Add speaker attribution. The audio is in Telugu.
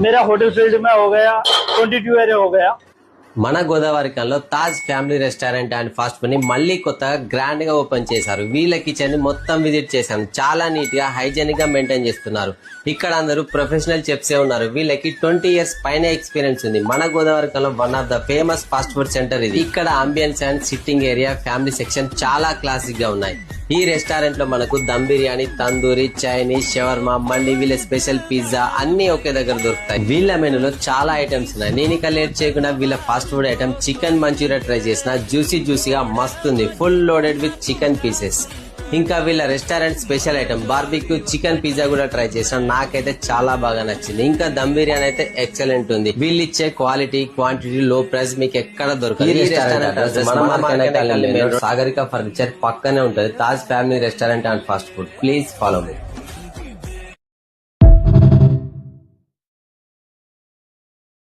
Speaker 1: मेरा होटल फील्ड में हो गया 22 ईयर हो गया।
Speaker 2: మన గోదావరికంలో Taj family restaurant and fast food ని మళ్ళీ కొత్తగా గ్రాండ్ గా ఓపెన్ చేశారు. వీళ్ళ కిచెన్ ని మొత్తం విజిట్ చేశాను. చాలా నీట్ గా హైజెనిక్ గా మెయింటైన్ చేస్తున్నారు. ఇక్కడ అందరూ ప్రొఫెషనల్ చెఫ్సే ఉన్నారు. వీళ్ళకి 20 ఇయర్స్ పైన ఎక్స్పీరియన్స్ ఉంది. మన గోదావరికంలో one of the famous fast food center ఇది. ఇక్కడ ambience and sitting area, family section చాలా క్లాసిక్ గా ఉన్నాయి. ఈ రెస్టారెంట్ లో మనకు దమ్ బిర్యానీ, తందూరి, చైనీస్, షవర్మా, మండి, వీళ్ళ స్పెషల్ పిజ్జా అన్ని ఒకే దగ్గర దొరుకుతాయి. వీళ్ళ మెనూలో చాలా ఐటమ్స్ ఉన్నాయి. నేను ఇక లేట్ చేయకుండా వీళ్ళ fast food item chicken manchurian try చేసిన. జ్యూసీగా మస్తుంది. Full loaded with chicken pieces. ఇంకా వీళ్ళ restaurant special item barbecue chicken pizza కూడా ట్రై చేసిన. నాకైతే చాలా బాగా నచ్చింది. ఇంకా దమ్ బిర్యానీ అయితే ఎక్సలెంట్ ఉంది. వీళ్ళు ఇచ్చే క్వాలిటీ, క్వాంటిటీ, లో ప్రైస్ మీకు ఎక్కడ దొరకదు. సాగరిక ఫర్నిచర్ పక్కనే ఉంటుంది. Taj family restaurant and fast food. Please follow me.